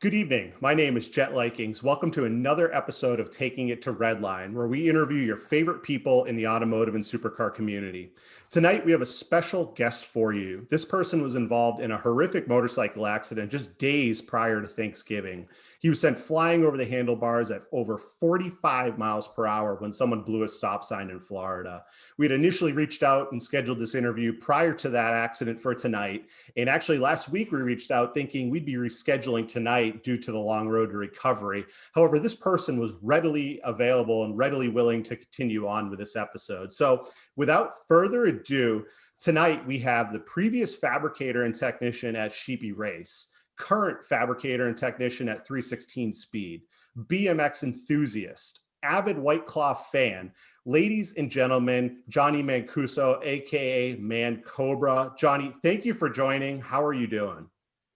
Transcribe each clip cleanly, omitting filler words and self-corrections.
Good evening. My name is Jet Likings. Welcome to another episode of Taking It to Redline, where we interview your favorite people in the automotive and supercar community. Tonight, we have a special guest for you. This person was involved in a horrific motorcycle accident just days prior to Thanksgiving. He was sent flying over the handlebars at over 45 miles per hour when someone blew a stop sign in Florida. We had initially reached out and scheduled this interview prior to that accident for tonight. And actually, last week we reached out thinking we'd be rescheduling tonight due to the long road to recovery. However, this person was readily available and readily willing to continue on with this episode. So without further ado, tonight we have the previous fabricator and technician at Sheepey Race, current fabricator and technician at 316 Speed, BMX enthusiast, avid White Claw fan. Ladies and gentlemen, Johnny Mancuso, aka ManCobra. Johnny, thank you for joining. How are you doing?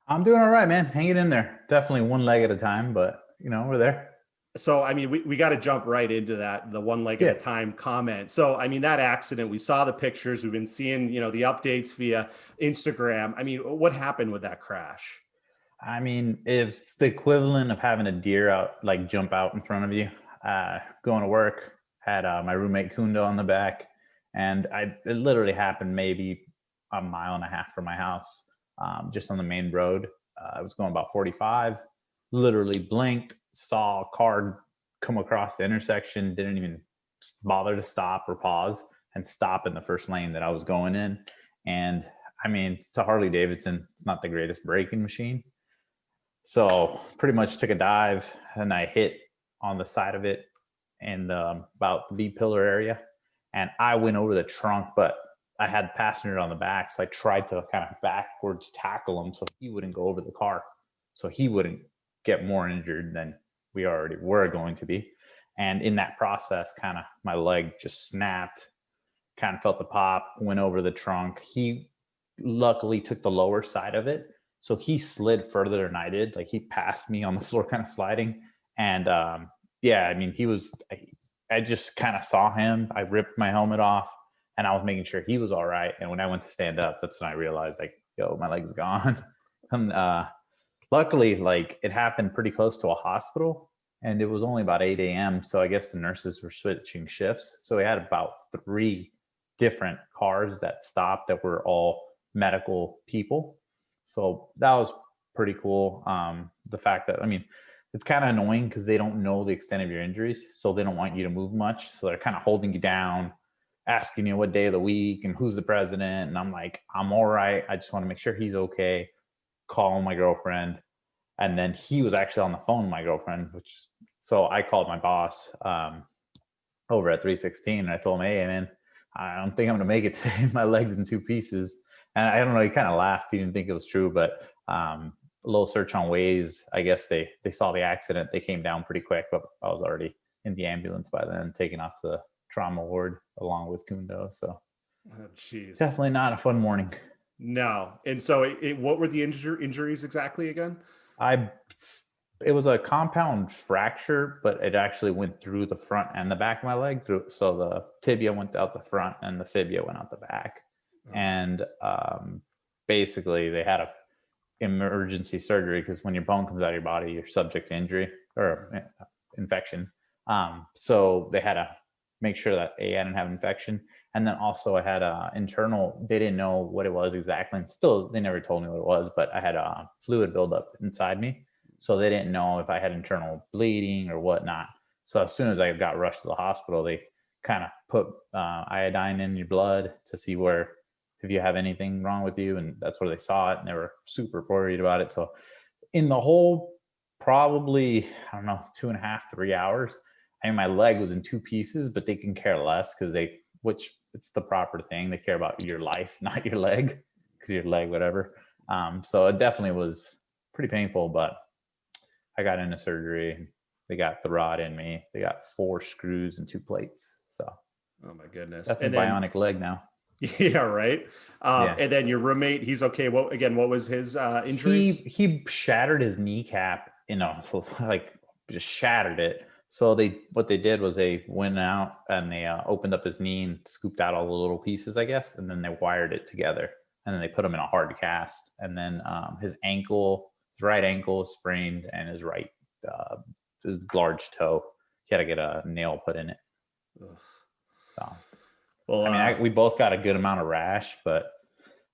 I'm doing all right, man. Hanging in there. Definitely one leg at a time, but we're there. So, we got to jump right into that, the one leg at a time comment. So, that accident, we saw the pictures, we've been seeing, the updates via Instagram. What happened with that crash? It's the equivalent of having a deer jump out in front of you. Going to work, had my roommate Kundo on the back, and it literally happened maybe a mile and a half from my house, just on the main road. I was going about 45, literally blinked, saw a car come across the intersection, didn't even bother to stop or pause and stop in the first lane that I was going in. And it's a Harley Davidson. It's not the greatest braking machine. So pretty much took a dive and I hit on the side of it and about the B pillar area. And I went over the trunk, but I had passenger on the back. So I tried to kind of backwards tackle him so he wouldn't go over the car. So he wouldn't get more injured than we already were going to be. And in that process, kind of my leg just snapped, kind of felt the pop, went over the trunk. He luckily took the lower side of it. So he slid further than I did. Like he passed me on the floor, kind of sliding. And I just kind of saw him. I ripped my helmet off and I was making sure he was all right. And when I went to stand up, that's when I realized my leg's gone. And luckily, it happened pretty close to a hospital and it was only about 8 a.m. So I guess the nurses were switching shifts. So we had about 3 different cars that stopped that were all medical people. So that was pretty cool. The fact that, it's kind of annoying because they don't know the extent of your injuries. So they don't want you to move much. So they're kind of holding you down, asking you what day of the week and who's the president. And I'm like, I'm all right. I just want to make sure he's okay. Call my girlfriend. And then he was actually on the phone with my girlfriend, so I called my boss over at 316. And I told him, hey, man, I don't think I'm going to make it today. My leg's in 2 pieces. And I don't know, he kind of laughed. He didn't think it was true, but a little search on Waze, I guess they saw the accident. They came down pretty quick, but I was already in the ambulance by then, taken off to the trauma ward along with Kundo. So definitely not a fun morning. No. And so what were the injuries exactly again? It was a compound fracture, but it actually went through the front and the back of my leg. So the tibia went out the front and the fibia went out the back. And basically they had a emergency surgery because when your bone comes out of your body, you're subject to injury or infection. So they had to make sure that I didn't have infection. And then also I had internal, they didn't know what it was exactly. And still, they never told me what it was, but I had a fluid buildup inside me. So they didn't know if I had internal bleeding or whatnot. So as soon as I got rushed to the hospital, they kind of put iodine in your blood to see if you have anything wrong with you. And that's where they saw it. And they were super worried about it. So in the whole, probably, 2.5, 3 hours, my leg was in 2 pieces, but they can care less which it's the proper thing. They care about your life, not your leg, because your leg, whatever. So it definitely was pretty painful, but I got into surgery. They got the rod in me. They got 4 screws and 2 plates. So, oh my goodness, that's a bionic leg now. Yeah, right. And then your roommate, he's okay. What was his injuries? He shattered his kneecap, just shattered it. So what they did was they went out and they opened up his knee and scooped out all the little pieces, I guess, and then they wired it together. And then they put him in a hard cast. And then his ankle, His right ankle was sprained and his large toe. He had to get a nail put in it. Ugh. So, Well, I mean, we both got a good amount of rash, but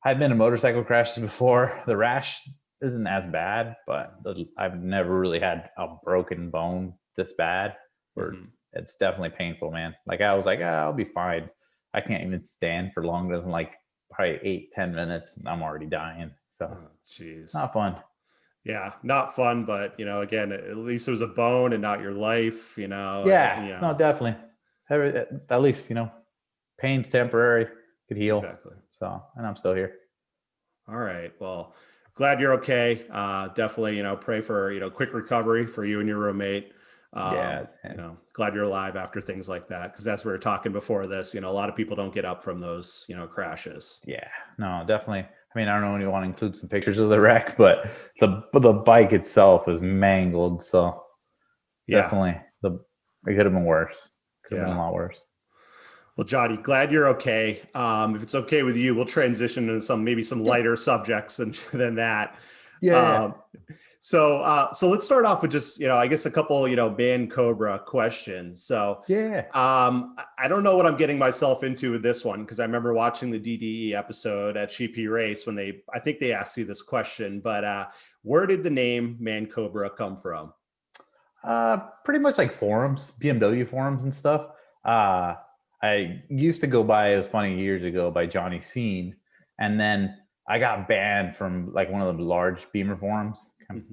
I've been in motorcycle crashes before. The rash isn't as bad, but I've never really had a broken bone this bad. Where it's definitely painful, man. Like I was like, I'll be fine. I can't even stand for longer than like probably 8-10 minutes, and I'm already dying. So, jeez, not fun. Yeah, not fun, but again, at least it was a bone and not your life. Yeah, no, definitely. At least pain's temporary, could heal. Exactly. So, and I'm still here. All right. Well, glad you're okay. Definitely, pray for quick recovery for you and your roommate. Yeah. Glad you're alive after things like that, because that's what we were talking before this. A lot of people don't get up from those crashes. Yeah, no, definitely. I mean, I don't know if you want to include some pictures of the wreck, but the bike itself was mangled. So definitely, it could have been worse. Could have been a lot worse. Well, Johnny, glad you're okay. If it's okay with you, we'll transition into maybe some lighter subjects than that. Yeah. So let's start off with just, I guess a couple, ManCobra questions. So yeah. I don't know what I'm getting myself into with this one, because I remember watching the DDE episode at Sheepey Race when I think they asked you this question, but where did the name ManCobra come from? Pretty much like forums, BMW forums and stuff. I used to go by, it was funny, years ago, by Johnny Scene, and then I got banned from like one of the large Beamer forums. Kind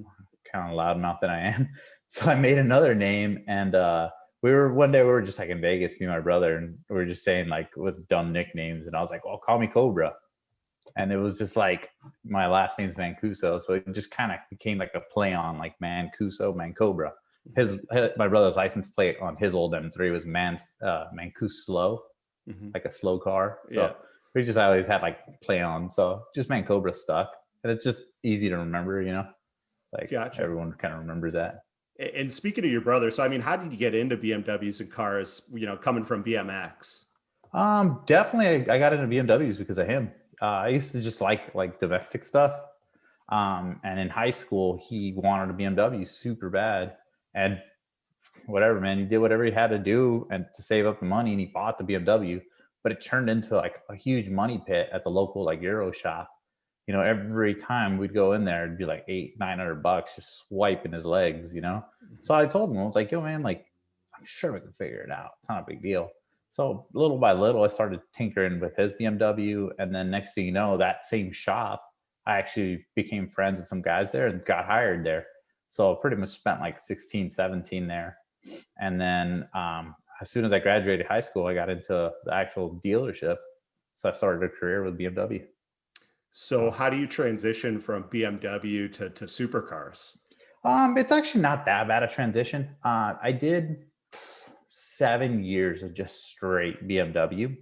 of loudmouth that I am. So I made another name, and one day we were just like in Vegas, me and my brother, and we were just saying like with dumb nicknames, and I was like, well, call me Cobra. And it was just like, my last name's Mancuso, so it just kind of became like a play on like Mancuso, ManCobra. My brother's license plate on his old M3 was Mancus Slow, like a slow car. So we just always had like play on. So just ManCobra stuck, and it's just easy to remember, Like everyone kind of remembers that. And speaking of your brother, so I mean, how did you get into BMWs and cars, coming from BMX? Definitely I got into BMWs because of him. I used to just like domestic stuff. And in high school, he wanted a BMW super bad. And whatever, man, he did whatever he had to do and to save up the money, and he bought the BMW. But it turned into like a huge money pit at the local like Euro shop. Every time we'd go in there, it'd be like $800-900 just swiping his legs. So I told him, I was like, yo, man, like, I'm sure we can figure it out. It's not a big deal. So little by little, I started tinkering with his BMW. And then next thing you know, that same shop, I actually became friends with some guys there and got hired there. So pretty much spent like 16, 17 there. And then as soon as I graduated high school, I got into the actual dealership. So I started a career with BMW. So how do you transition from BMW to supercars? It's actually not that bad a transition. I did 7 years of just straight BMW.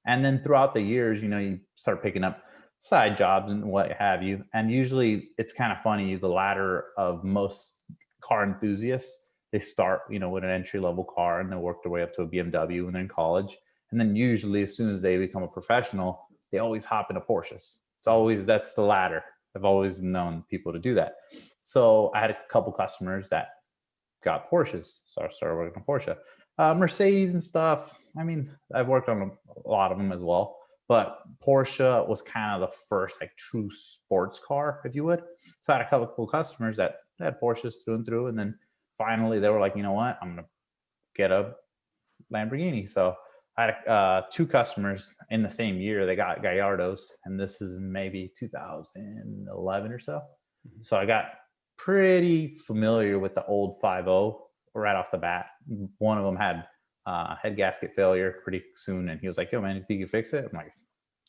And then throughout the years, you start picking up side jobs and what have you. And usually it's kind of funny, the ladder of most car enthusiasts, they start, with an entry-level car and they work their way up to a BMW when they're in college. And then usually as soon as they become a professional, they always hop into Porsches. That's the ladder. I've always known people to do that. So I had a couple customers that got Porsches. So I started working on Porsche. Mercedes and stuff. I mean, I've worked on a lot of them as well. But Porsche was kind of the first like true sports car, if you would. So I had a couple of customers that had Porsches through and through. And then finally they were like, you know what? I'm going to get a Lamborghini. So I had 2 customers in the same year. They got Gallardos, and this is maybe 2011 or so. So I got pretty familiar with the old 5.0 right off the bat. One of them had head gasket failure pretty soon, and he was like, yo, man, you think you fix it? I'm like,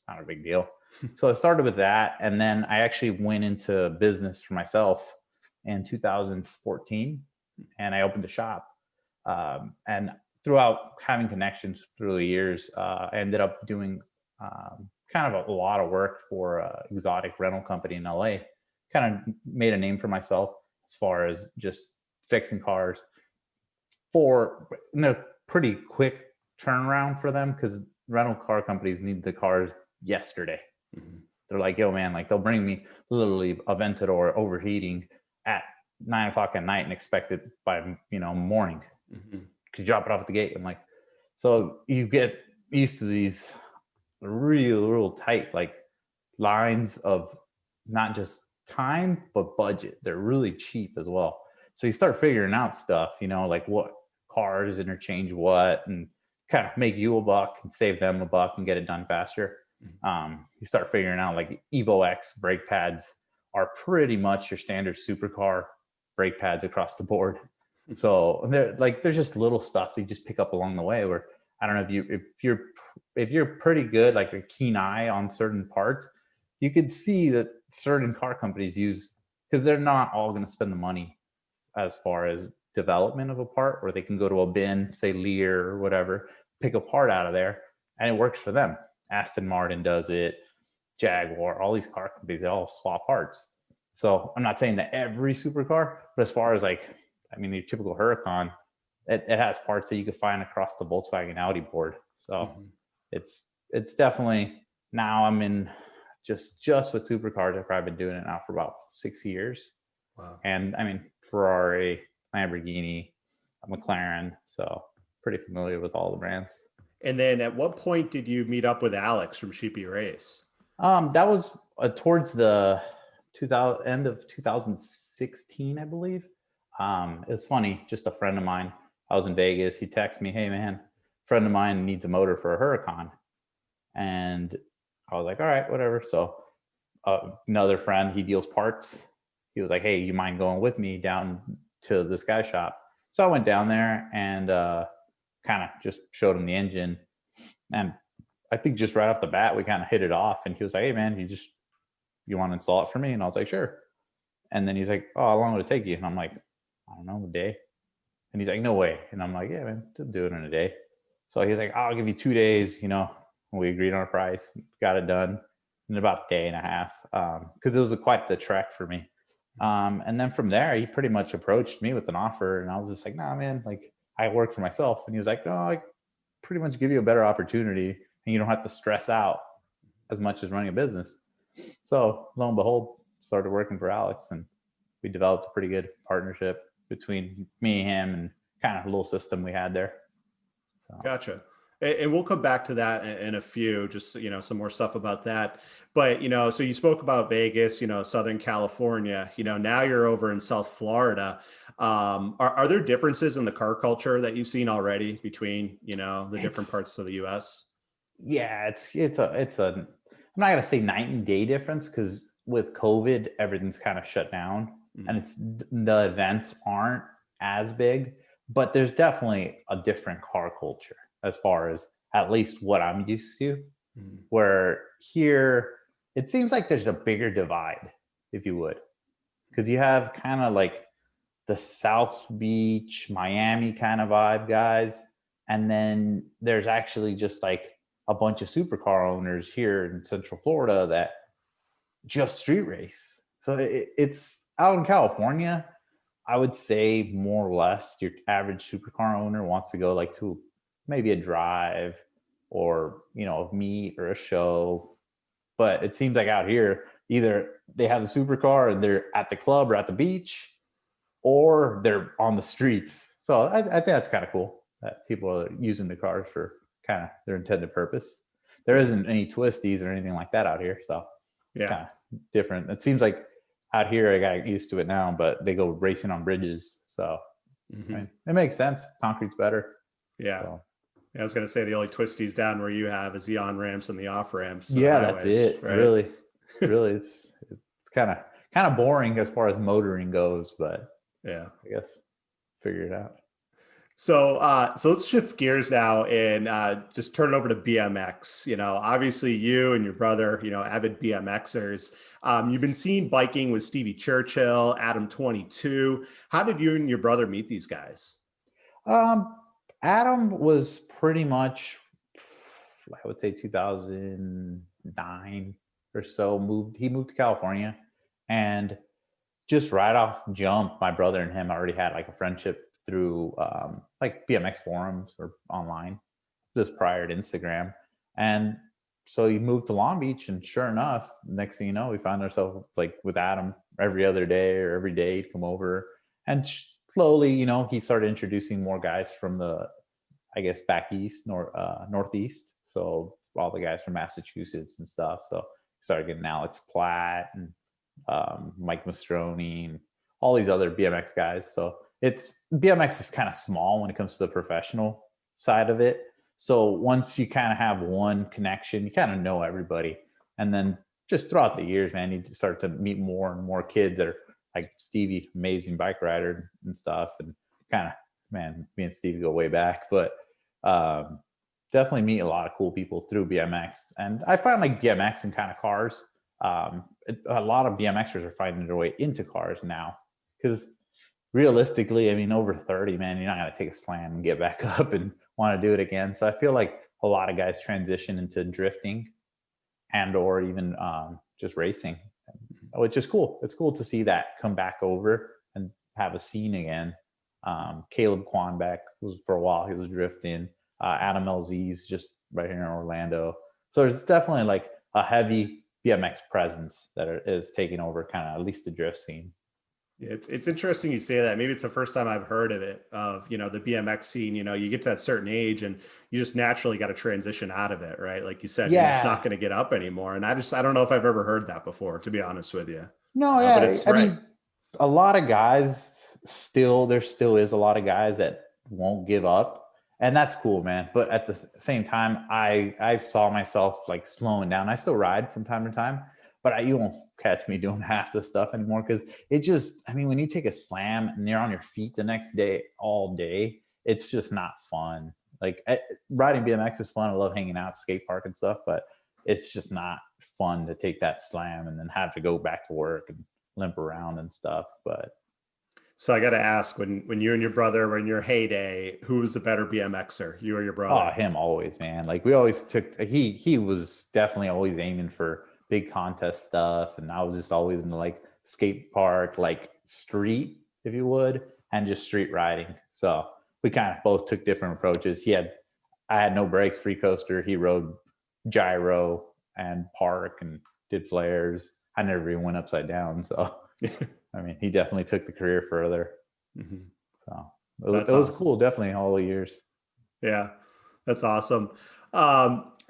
not a big deal. So I started with that, and then I actually went into business for myself in 2014, and I opened a shop. And throughout having connections through the years, I ended up doing kind of a lot of work for an exotic rental company in LA. Kind of made a name for myself as far as just fixing cars for pretty quick turnaround for them, because rental car companies need the cars yesterday. They're like, yo, man, like they'll bring me literally a Aventador overheating. at 9 o'clock at night and expect it by, morning. Could drop it off at the gate. I'm like, so you get used to these real tight like lines of not just time but budget. They're really cheap as well. So you start figuring out stuff, like what cars interchange what, and kind of make you a buck and save them a buck and get it done faster. You start figuring out like Evo X brake pads are pretty much your standard supercar brake pads across the board. So there's just little stuff that you just pick up along the way where, I don't know, if you're pretty good, like a keen eye on certain parts, you could see that certain car companies use, because they're not all going to spend the money as far as development of a part, where they can go to a bin, say Lear or whatever, pick a part out of there, and it works for them. Aston Martin does it, Jaguar, all these car companies, they all swap parts. So I'm not saying that every supercar, but as far as your typical Huracan, it has parts that you can find across the Volkswagen Audi board. So it's definitely, now I'm in just with supercars. I've probably been doing it now for about 6 years. Wow. And Ferrari, Lamborghini, McLaren. So pretty familiar with all the brands. And then at what point did you meet up with Alex from Sheepey Race? That was towards the end of 2016, I believe. It was funny. Just a friend of mine, I was in Vegas. He texted me, "Hey man, a friend of mine needs a motor for a Huracan." And I was like, all right, whatever. So another friend, he deals parts. He was like, "Hey, you mind going with me down to this guy's shop?" So I went down there and kind of just showed him the engine. And I think just right off the bat, we kind of hit it off. And he was like, "Hey man, you want to install it for me?" And I was like, "Sure." And then he's like, "Oh, how long would it take you?" And I'm like, "I don't know, a day." And he's like, "No way." And I'm like, "Yeah, man, to do it in a day." So he's like, "I'll give you 2 days." We agreed on a price, got it done in about a day and a half, because it was quite the trek for me. And then from there, he pretty much approached me with an offer, and I was just like, "Nah, man, like I work for myself." And he was like, "No, I pretty much give you a better opportunity, and you don't have to stress out as much as running a business." So lo and behold, started working for Alex, and we developed a pretty good partnership between me and him, and kind of a little system we had there. So. Gotcha. And we'll come back to that in a few, just, some more stuff about that. But, so you spoke about Vegas, Southern California, now you're over in South Florida. Are there differences in the car culture that you've seen already between, the different parts of the US? Yeah, it's I'm not going to say night and day difference, because with COVID, everything's kind of shut down, and the events aren't as big, but there's definitely a different car culture as far as at least what I'm used to. Where here, it seems like there's a bigger divide, if you would, because you have kind of like the South Beach, Miami kind of vibe guys, and then there's actually just like a bunch of supercar owners here in Central Florida that just street race. So it's out in California, I would say more or less your average supercar owner wants to go like to maybe a drive or, a meet or a show. But it seems like out here, either they have the supercar and they're at the club or at the beach, or they're on the streets. So I think that's kind of cool that people are using the cars for kind of their intended purpose. There isn't any twisties or anything like that out here. So yeah, kind of different. It seems like out here, I got used to it now, but they go racing on bridges. So it makes sense. Concrete's better. Yeah. So. I was going to say the only twisties down where you have is the on ramps and the off ramps. Yeah, that's it. Right? Really, it's kind of boring as far as motoring goes, but yeah, I guess figure it out. So let's shift gears now and just turn it over to BMX. Obviously you and your brother, avid BMXers. You've been seen biking with Stevie Churchill, Adam 22. How did you and your brother meet these guys? Adam was pretty much, I would say 2009 or so, he moved to California, and just right off jump, my brother and him already had like a friendship through like BMX forums or online, just prior to Instagram. And so you moved to Long Beach, and sure enough, next thing you know, we found ourselves like with Adam every other day or every day he'd come over, and slowly, you know, he started introducing more guys from the, I guess, back east, northeast. So all the guys from Massachusetts and stuff. So started getting Alex Platt and Mike Mastroni and all these other BMX guys. So BMX is kind of small when it comes to the professional side of it. So once you kind of have one connection, you kind of know everybody. And then just throughout the years, man, you start to meet more and more kids that are like Stevie, amazing bike rider and stuff. And kind of, man, me and Stevie go way back, but definitely meet a lot of cool people through BMX. And I find like BMX and kind of cars, a lot of BMXers are finding their way into cars now, because realistically, I mean, over 30, man, you're not going to take a slam and get back up and want to do it again. So I feel like a lot of guys transition into drifting and or even just racing, which is cool. It's cool to see that come back over and have a scene again. Caleb Quanbeck was, for a while, he was drifting. Adam LZ's just right here in Orlando. So it's definitely like a heavy BMX presence that is taking over kind of at least the drift scene. It's interesting you say that. Maybe it's the first time I've heard of it, of, you know, the BMX scene. You know, you get to that certain age and you just naturally got to transition out of it, right? Like you said, you're just not going to get up anymore. And I don't know if I've ever heard that before, to be honest with you. No, yeah. But it's I right. mean, a lot of guys there still is a lot of guys that won't give up. And that's cool, man. But at the same time, I saw myself like slowing down. I still ride from time to time, but you won't catch me doing half the stuff anymore, because it just, I mean, when you take a slam and you're on your feet the next day all day, it's just not fun. Like riding BMX is fun. I love hanging out, skate park and stuff, but it's just not fun to take that slam and then have to go back to work and limp around and stuff. But so I got to ask, when you and your brother were in your heyday, who was the better BMXer, you or your brother? Oh, him always, man. Like we always took, he was definitely always aiming for big contest stuff. And I was just always in the like skate park, like street, if you would, and just street riding. So we kind of both took different approaches. I had no brakes, free coaster. He rode gyro and park and did flares. I never even went upside down. So, I mean, he definitely took the career further. Mm-hmm. So it was cool. Definitely all the years. Yeah, that's awesome.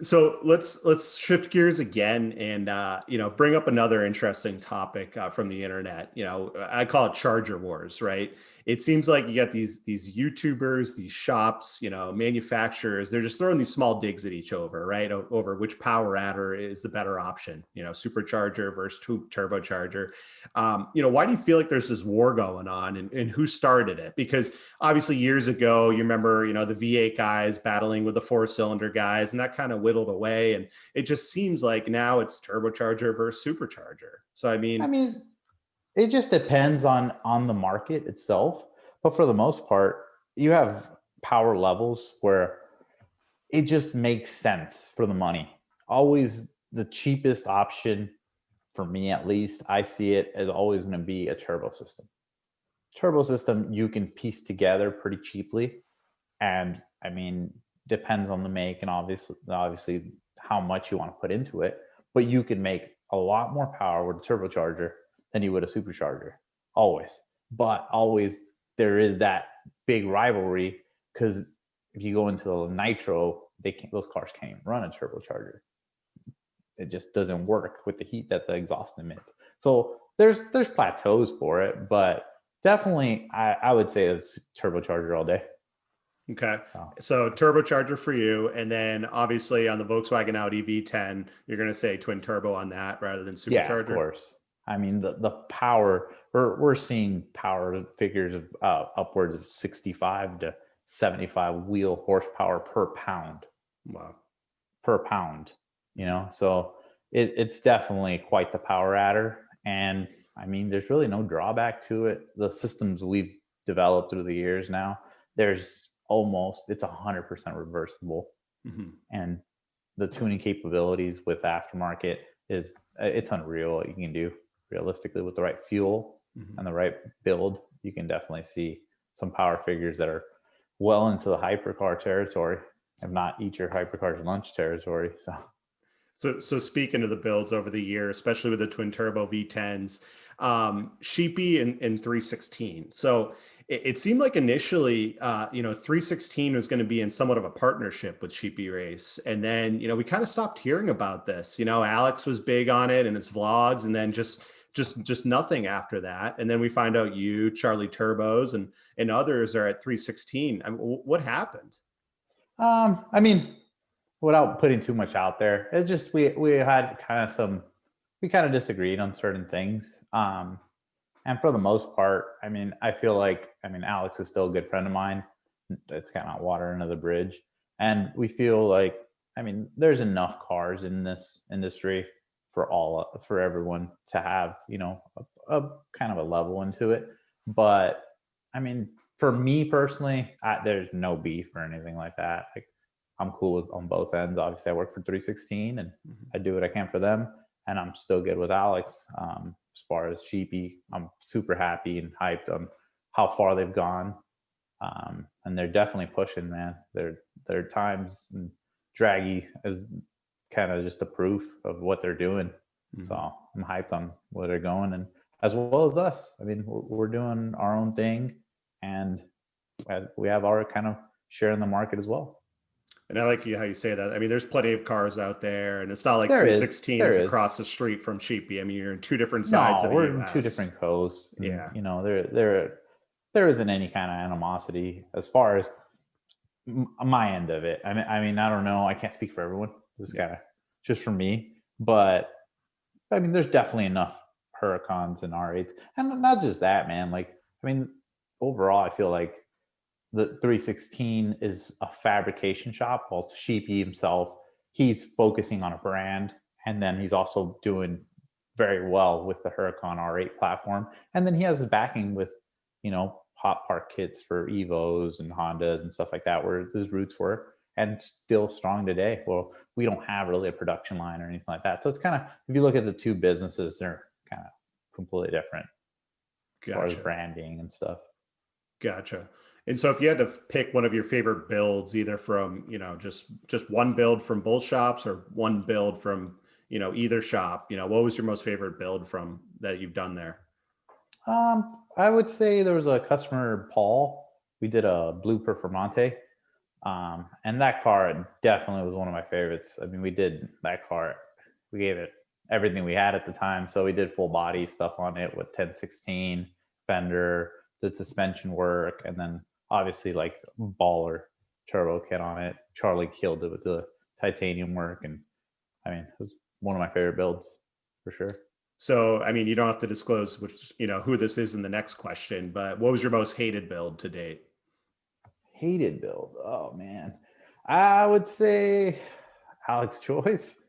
So let's shift gears again and you know, bring up another interesting topic from the internet. You know, I call it charger wars, right? It seems like you got these YouTubers, these shops, you know, manufacturers. They're just throwing these small digs at each other, right? Over which power adder is the better option. You know, supercharger versus turbocharger. You know, why do you feel like there's this war going on, and who started it? Because obviously years ago, you remember, you know, the V8 guys battling with the 4-cylinder guys, and that kind of whittled away. And it just seems like now it's turbocharger versus supercharger. So, I mean, it just depends on the market itself. But for the most part, you have power levels where it just makes sense for the money. Always the cheapest option, for me at least, I see it as always going to be a turbo system. Turbo system you can piece together pretty cheaply, and I mean, depends on the make and obviously how much you want to put into it, but you can make a lot more power with a turbocharger than you would a supercharger, always. But always there is that big rivalry, because if you go into the nitro, those cars can't even run a turbocharger. It just doesn't work with the heat that the exhaust emits. So there's plateaus for it, but definitely I would say it's turbocharger all day. Okay. So turbocharger for you. And then obviously on the Volkswagen Audi V10, you're going to say twin turbo on that rather than supercharger. Yeah, of course. I mean, the power, we're seeing power figures of upwards of 65 to 75 wheel horsepower per pound. Wow. Per pound, you know? So it's definitely quite the power adder. And I mean, there's really no drawback to it. The systems we've developed through the years now, it's 100% reversible. Mm-hmm. And the tuning capabilities with aftermarket it's unreal what you can do realistically with the right fuel. Mm-hmm. And the right build. You can definitely see some power figures that are well into the hypercar territory, if not eat your hypercar's lunch territory. So So speaking of the builds over the year, especially with the twin turbo V10s, Sheepy and 316. So it seemed like initially, 316 was going to be in somewhat of a partnership with Sheepey Race. And then, we kind of stopped hearing about this. Alex was big on it in his vlogs, and then just nothing after that. And then we find out you, Charlie Turbos, and others are at 316. I mean, what happened? I mean, without putting too much out there, it's just we had we kind of disagreed on certain things. And for the most part, I mean, I feel like, Alex is still a good friend of mine. It's kind of water under the bridge. And we feel like, there's enough cars in this industry for everyone to have, a kind of a level into it. But for me personally, there's no beef or anything like that. Like, I'm cool on both ends. Obviously, I work for 316 and I do what I can for them. And I'm still good with Alex. As far as Sheepy, I'm super happy and hyped on how far they've gone. And they're definitely pushing, man. Their times and Draggy is kind of just a proof of what they're doing. Mm-hmm. So I'm hyped on where they're going, and as well as us. We're doing our own thing, and we have our kind of share in the market as well. And I like how you say that. There's plenty of cars out there, and it's not like 316 is across the street from Sheepy. You're in two different sides of the we're US. in two different coasts. And, yeah. There isn't any kind of animosity as far as my end of it. I don't know. I can't speak for everyone. This is kind of just for me. But, there's definitely enough Huracans and R8s. And not just that, man. Overall, I feel like the 316 is a fabrication shop, while Sheepy himself, he's focusing on a brand, and then he's also doing very well with the Huracan R8 platform. And then he has his backing with, hot part kits for Evos and Hondas and stuff like that, where his roots were, and still strong today. Well, we don't have really a production line or anything like that. So it's kind of, if you look at the two businesses, they're kind of completely different as far as branding and stuff. Gotcha. And so if you had to pick one of your favorite builds, either from, just one build from both shops or one build from, either shop, what was your most favorite build from that you've done there? I would say there was a customer, Paul. We did a Blue Performante. And that car definitely was one of my favorites. We did that car. We gave it everything we had at the time. So we did full body stuff on it with 1016, fender, did suspension work, and then obviously like baller turbo kit on it. Charlie killed it with the titanium work, and it was one of my favorite builds for sure. So you don't have to disclose who this is in the next question, but what was your most hated build to date? Hated build? Oh man, I would say Alex Choice.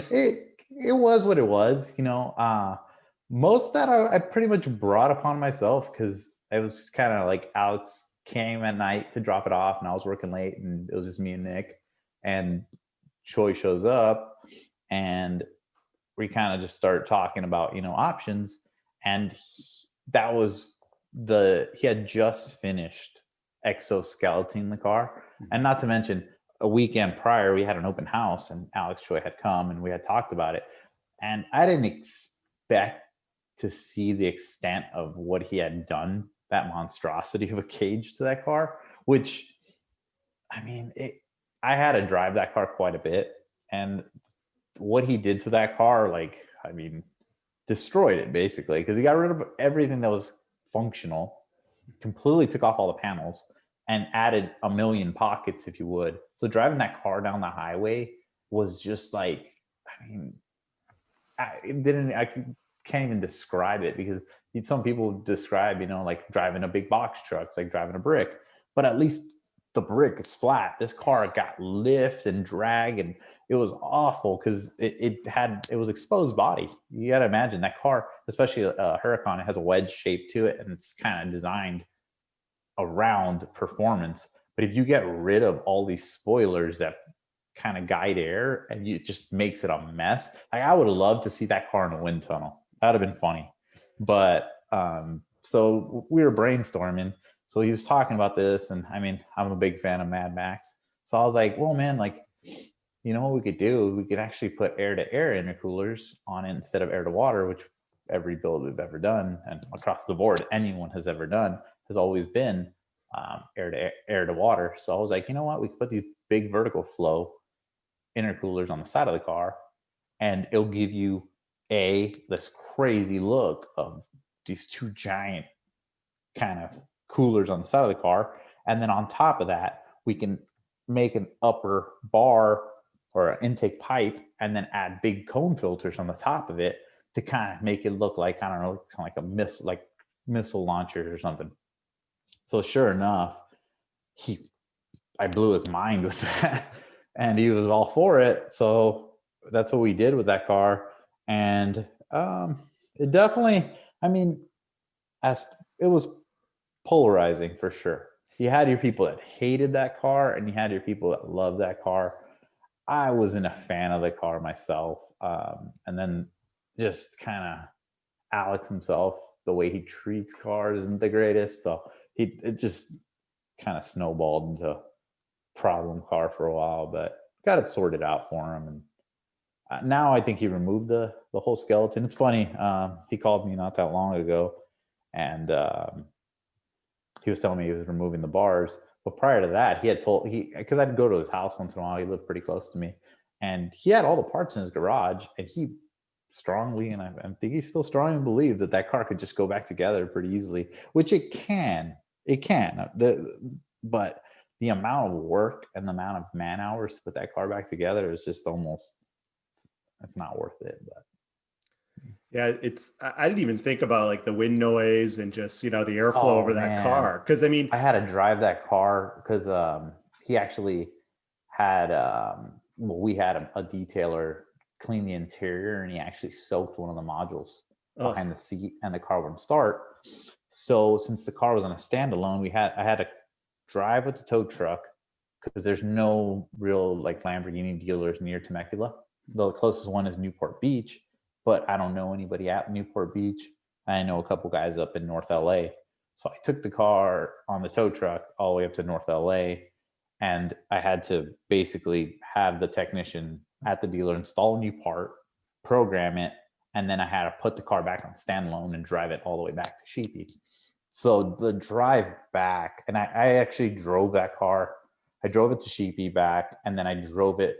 It was what it was, most of that I pretty much brought upon myself, because it was just kind of like Alex came at night to drop it off, and I was working late, and it was just me and Nick, and Choi shows up, and we kind of just start talking about, options. And he had just finished exoskeleton the car. And not to mention, a weekend prior, we had an open house, and Alex Choi had come, and we had talked about it. And I didn't expect to see the extent of what he had done, that monstrosity of a cage to that car, which, I had to drive that car quite a bit. And what he did to that car, destroyed it basically, because he got rid of everything that was functional, completely took off all the panels, and added a million pockets, if you would. So driving that car down the highway was just like, I can't even describe it, because some people describe, like driving a big box truck, it's like driving a brick, but at least the brick is flat. This car got lift and drag, and it was awful because it was exposed body. You got to imagine that car, especially a Huracan, it has a wedge shape to it, and it's kind of designed around performance. But if you get rid of all these spoilers that kind of guide air, and it just makes it a mess. I would have loved to see that car in a wind tunnel. That would have been funny. But so we were brainstorming. So he was talking about this, and I'm a big fan of Mad Max. So I was like, well, man, you know what we could do? We could actually put air-to-air intercoolers on it instead of air-to-water, which every build we've ever done and across the board anyone has ever done has always been air-to-water. So I was like, you know what? We could put these big vertical flow intercoolers on the side of the car, and it'll give you this crazy look of these two giant kind of coolers on the side of the car. And then on top of that, we can make an upper bar or an intake pipe and then add big cone filters on the top of it to kind of make it look like, I don't know, kind of like missile launchers or something. So sure enough, I blew his mind with that and he was all for it. So that's what we did with that car. And it definitely, I mean, as it was polarizing for sure. You had your people that hated that car and you had your people that loved that car. I wasn't a fan of the car myself. And then just kind of Alex himself, the way he treats cars isn't the greatest. So it just kind of snowballed into problem car for a while, but got it sorted out for him. And now I think he removed the whole skeleton. It's funny. He called me not that long ago and he was telling me he was removing the bars. But prior to that, he had told because I'd go to his house once in a while. He lived pretty close to me, and he had all the parts in his garage. And he strongly, and I think he still strongly believes that car could just go back together pretty easily, which it can. It can. But the amount of work and the amount of man hours to put that car back together is just almost, it's not worth it. But yeah, I didn't even think about like the wind noise and just, the airflow over that car. Cause I mean, I had to drive that car because he actually had, we had a detailer clean the interior and he actually soaked one of the modules behind the seat and the car wouldn't start. So since the car was on a standalone, I had to drive with the tow truck because there's no real like Lamborghini dealers near Temecula. The closest one is Newport Beach. But I don't know anybody at Newport Beach. I know a couple guys up in North LA. So I took the car on the tow truck all the way up to North LA. And I had to basically have the technician at the dealer install a new part, program it, and then I had to put the car back on standalone and drive it all the way back to Sheepy. So the drive back, and I actually drove that car. I drove it to Sheepy back, and then I drove it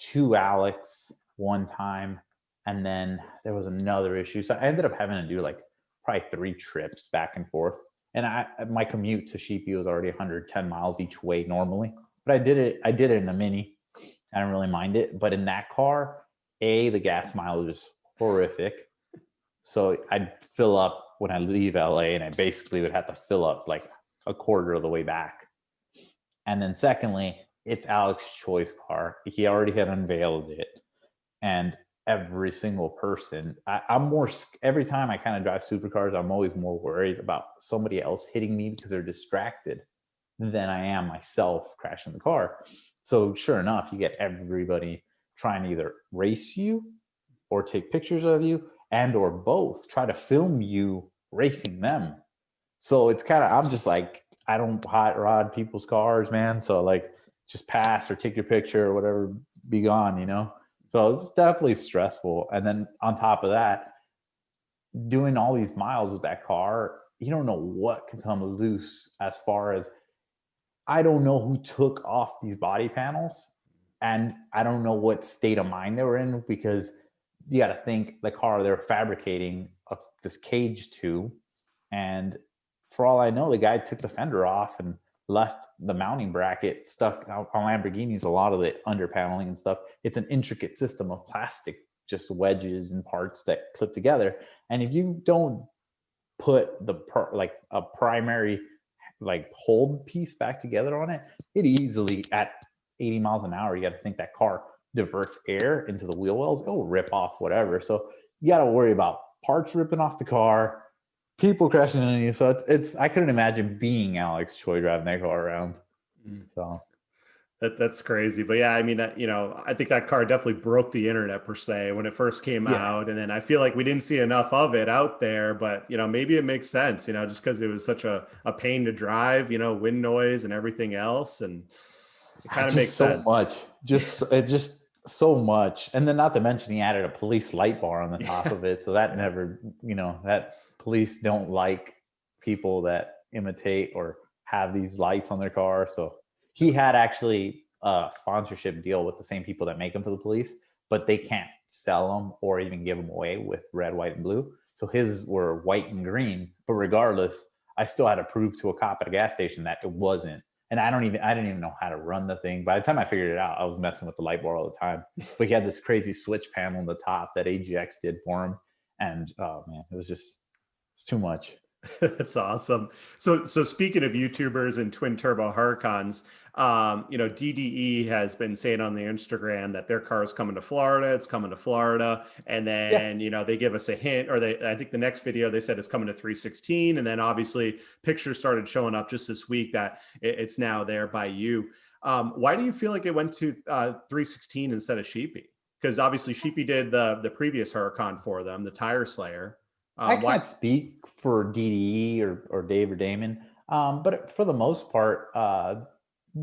to Alex one time. And then there was another issue. So I ended up having to do like probably 3 trips back and forth. And my commute to Sheepy was already 110 miles each way normally. But I did it in a Mini. I don't really mind it. But in that car, the gas mileage is horrific. So I'd fill up when I leave LA and I basically would have to fill up like a quarter of the way back. And then secondly, it's Alex's choice car. He already had unveiled it. And every single person, I'm more, every time I kind of drive supercars, I'm always more worried about somebody else hitting me because they're distracted than I am myself crashing the car. So sure enough, you get everybody trying to either race you or take pictures of you and or both try to film you racing them. So it's kind of, I'm just like, I don't hot rod people's cars, man. So like just pass or take your picture or whatever, be gone, So it's definitely stressful. And then on top of that, doing all these miles with that car, you don't know what can come loose as far as, I don't know who took off these body panels and I don't know what state of mind they were in, because you got to think the car they're fabricating this cage to. And for all I know, the guy took the fender off and left the mounting bracket stuck on Lamborghinis. A lot of the under paneling and stuff, it's an intricate system of plastic, just wedges and parts that clip together. And if you don't put like a primary like hold piece back together on it, it easily at 80 miles an hour, you got to think that car diverts air into the wheel wells, it'll rip off whatever. So you got to worry about parts ripping off the car, people crashing into you. So it's I couldn't imagine being Alex Choi driving that car around. So that's crazy. But yeah, I mean, I think that car definitely broke the internet per se when it first came out. And then I feel like we didn't see enough of it out there, but maybe it makes sense, just because it was such a pain to drive, wind noise and everything else. And It kind of Just makes so sense. much. Just so much. And then not to mention he added a police light bar on the top Yeah. of it. So that never, that police don't like people that imitate or have these lights on their car. So he had actually a sponsorship deal with the same people that make them for the police, but they can't sell them or even give them away with red, white, and blue. So his were white and green. But regardless, I still had to prove to a cop at a gas station that it wasn't. And I didn't even know how to run the thing. By the time I figured it out, I was messing with the light bar all the time. But he had this crazy switch panel on the top that AGX did for him. And oh man, it's too much. That's awesome. So speaking of YouTubers and twin turbo Huracans, DDE has been saying on the Instagram that their car is coming to Florida. It's coming to Florida. And Yeah. then, they give us a hint, or I think the next video they said it's coming to 316. And then obviously pictures started showing up just this week that it's now there by you. Why do you feel like it went to 316 instead of Sheepy? Because obviously Sheepy did the previous Huracan for them, the Tire Slayer. I can't speak for DDE or Dave or Damon, but for the most part,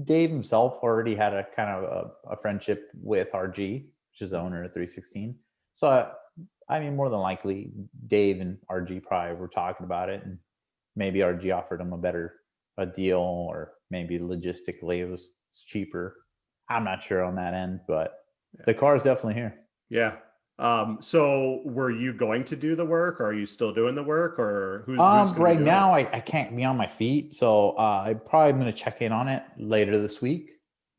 Dave himself already had a kind of a friendship with RG, which is the owner of 316. So, I mean, more than likely, Dave and RG probably were talking about it, and maybe RG offered him a deal, or maybe logistically it was cheaper. I'm not sure on that end, but the car is definitely here. Yeah. So were you going to do the work, or are you still doing the work, or who's going to right now I can't be on my feet, so I probably am going to check in on it later this week.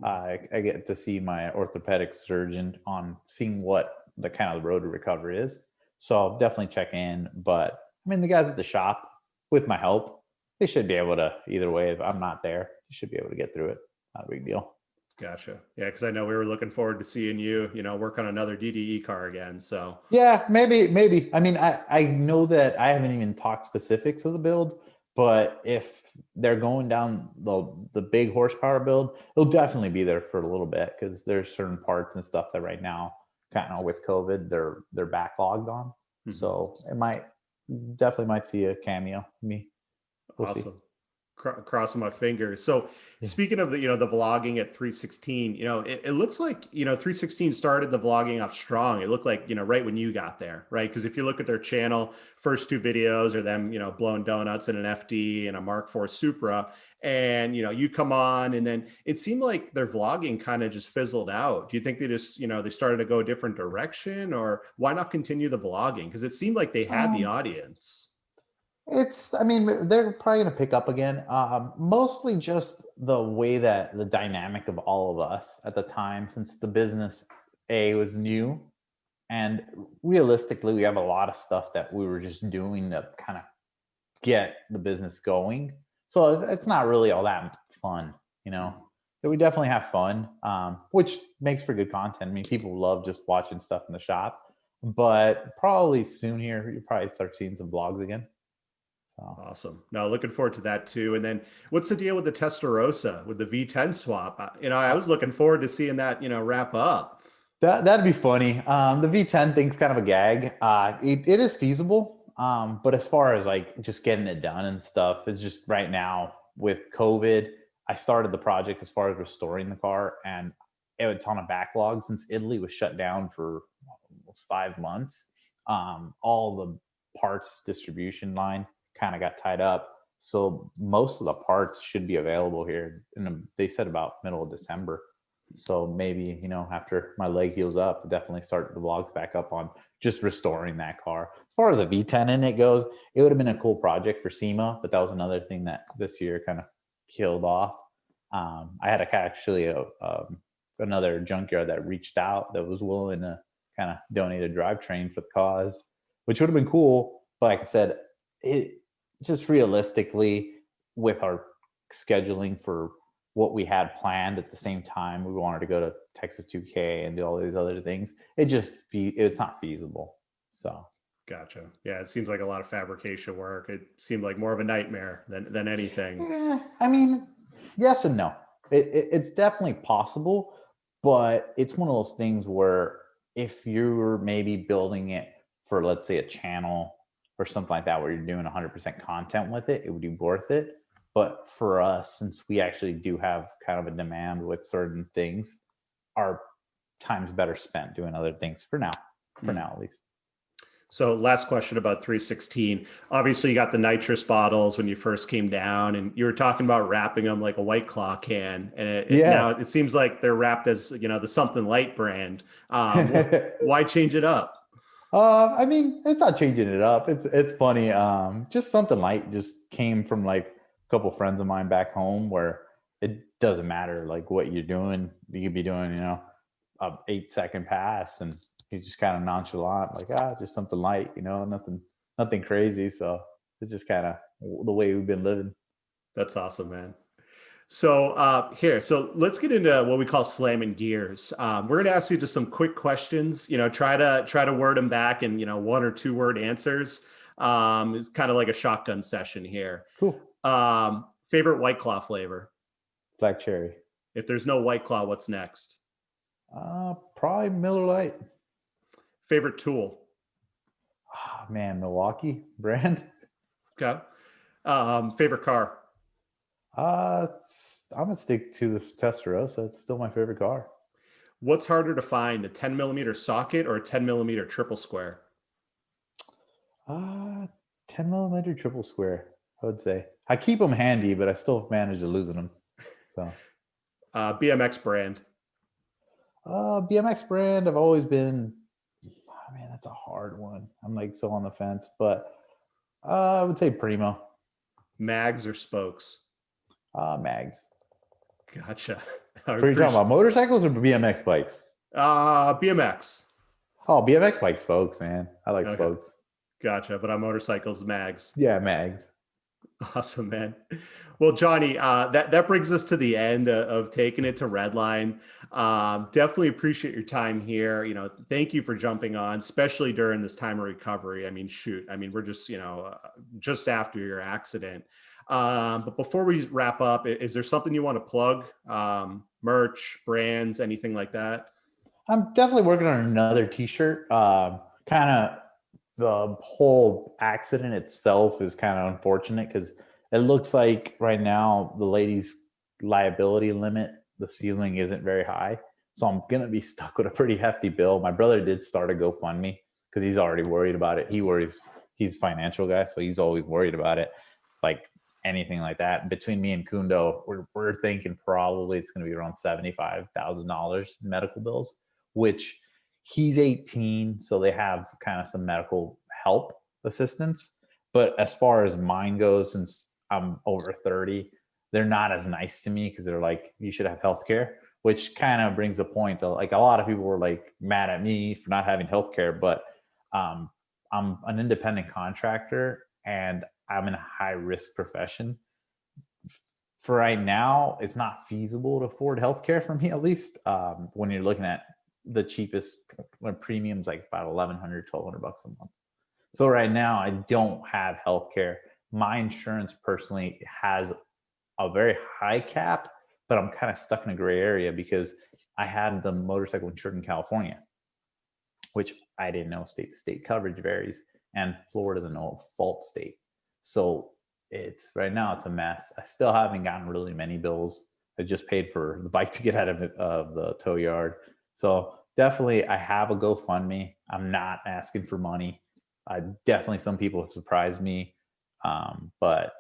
I get to see my orthopedic surgeon on seeing what the kind of the road to recovery is, so I'll definitely check in. But I mean, the guys at the shop, with my help, they should be able to, either way, if I'm not there, they should be able to get through it. Not a big deal. Gotcha. Yeah, because I know we were looking forward to seeing you, work on another DDE car again. So yeah, maybe. I mean, I know that I haven't even talked specifics of the build, but if they're going down the big horsepower build, it'll definitely be there for a little bit, because there's certain parts and stuff that right now, kind of with COVID, they're backlogged on. Mm-hmm. So it definitely might see a cameo. We'll awesome. See. Crossing my fingers. So speaking of the vlogging at 316, it looks like 316 started the vlogging off strong. It looked like right when you got there, right? Because if you look at their channel, first two videos are them blowing donuts in an FD and a Mark IV Supra, and you come on, and then it seemed like their vlogging kind of just fizzled out. Do you think they just they started to go a different direction, or why not continue the vlogging? Because it seemed like they had the audience. I mean, they're probably going to pick up again. Mostly just the way that the dynamic of all of us at the time, since the business was new, and realistically, we have a lot of stuff that we were just doing to kind of get the business going. So it's not really all that fun, But we definitely have fun, which makes for good content. I mean, people love just watching stuff in the shop. But probably soon here, you'll probably start seeing some vlogs again. Awesome. No, looking forward to that too. And then what's the deal with the Testarossa with the V10 swap? I was looking forward to seeing that, wrap up. That'd be funny. The V10 thing's kind of a gag. It is feasible. But as far as like just getting it done and stuff, it's just right now with COVID, I started the project as far as restoring the car, and it's on a backlog since Italy was shut down for almost 5 months. All the parts distribution line kind of got tied up, so most of the parts should be available here they said about middle of December. So maybe after my leg heals up, definitely start the vlogs back up on just restoring that car. As far as a V10 in it goes, it would have been a cool project for SEMA, but that was another thing that this year kind of killed off. I had actually another junkyard that reached out that was willing to kind of donate a drivetrain for the cause, which would have been cool. But like I said, it just realistically, with our scheduling for what we had planned at the same time, we wanted to go to Texas 2K and do all these other things. It's not feasible. So gotcha. Yeah, it seems like a lot of fabrication work. It seemed like more of a nightmare than anything. Yeah, I mean, yes and no. It's definitely possible, but it's one of those things where if you're maybe building it for, let's say, a channel or something like that, where you're doing 100% content with it, it would be worth it. But for us, since we actually do have kind of a demand with certain things, our time's better spent doing other things for now at least. So last question about 316. Obviously, you got the nitrous bottles when you first came down, and you were talking about wrapping them like a White Claw can. And now it seems like they're wrapped as, the Something Light brand. Why change it up? I mean, it's not changing it up. It's funny. Just Something Light just came from like a couple friends of mine back home, where it doesn't matter like what you're doing. You could be doing, a 8-second pass, and he's just kind of nonchalant, like, just something light, nothing crazy. So it's just kind of the way we've been living. That's awesome, man. So so let's get into what we call slamming gears. We're going to ask you just some quick questions. Try to word them back in 1 or 2 word answers. It's kind of like a shotgun session here. Cool. Favorite White Claw flavor? Black cherry. If there's no White Claw, what's next? Probably Miller Lite. Favorite tool? Oh, man, Milwaukee brand. Okay. Favorite car? I'm gonna stick to the Testarossa. It's still my favorite car. What's harder to find, a 10 millimeter socket or a 10 millimeter triple square? 10 millimeter triple square, I would say. I keep them handy, but I still manage to losing them. So, BMX brand. BMX brand. I've always been. Oh, man, that's a hard one. I'm like so on the fence, but I would say Primo. Mags or spokes? Mags. Gotcha. Are you talking about motorcycles or BMX bikes? BMX. Oh, BMX bike spokes, man. I like spokes. Gotcha. But on motorcycles, mags. Yeah, mags. Awesome, man. Well, Johnny, that brings us to the end of taking it to Redline. Definitely appreciate your time here. Thank you for jumping on, especially during this time of recovery. I mean, shoot. I mean, we're just, just after your accident. But before we wrap up, is there something you want to plug? Merch, brands, anything like that? I'm definitely working on another t-shirt. Kind of the whole accident itself is kind of unfortunate because it looks like right now the lady's liability limit, the ceiling isn't very high. So I'm going to be stuck with a pretty hefty bill. My brother did start a GoFundMe because he's already worried about it. He's a financial guy, so he's always worried about it. Like anything like that. Between me and Kundo, we're thinking probably it's going to be around $75,000 in medical bills, which he's 18, so they have kind of some medical help assistance. But as far as mine goes, since I'm over 30, they're not as nice to me because they're like, you should have healthcare, which kind of brings the point that like a lot of people were like mad at me for not having healthcare, but I'm an independent contractor and I'm in a high risk profession. For right now, it's not feasible to afford healthcare for me, at least. When you're looking at the cheapest premiums, like about $1,100, $1,200 a month. So right now, I don't have healthcare. My insurance personally has a very high cap, but I'm kind of stuck in a gray area because I had the motorcycle insured in California, which I didn't know state coverage varies, and Florida's a no fault state. So right now it's a mess. I still haven't gotten really many bills. I just paid for the bike to get out of the tow yard. So definitely I have a GoFundMe. I'm not asking for money. Definitely some people have surprised me. But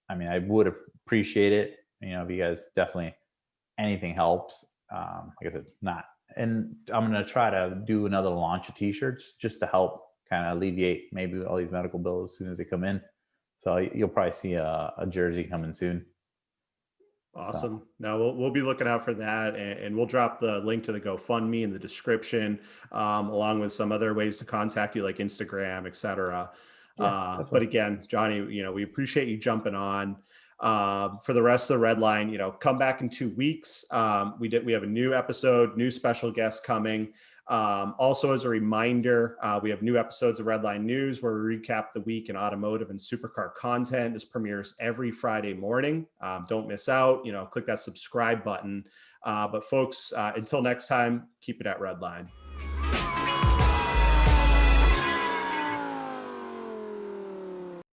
I mean, I would appreciate it. If you guys definitely, anything helps. Like I said, not. And I'm going to try to do another launch of t-shirts just to help kind of alleviate maybe all these medical bills as soon as they come in. So you'll probably see a jersey coming soon. Awesome. Now we'll be looking out for that, and we'll drop the link to the GoFundMe in the description, along with some other ways to contact you, like Instagram, etc. But again, Johnny, we appreciate you jumping on. For the rest of the Redline, come back in 2 weeks. We have a new episode, new special guest coming. Also, as a reminder, we have new episodes of Redline News where we recap the week in automotive and supercar content. This premieres every Friday morning. Don't miss out. Click that subscribe button. But folks, until next time, keep it at Redline.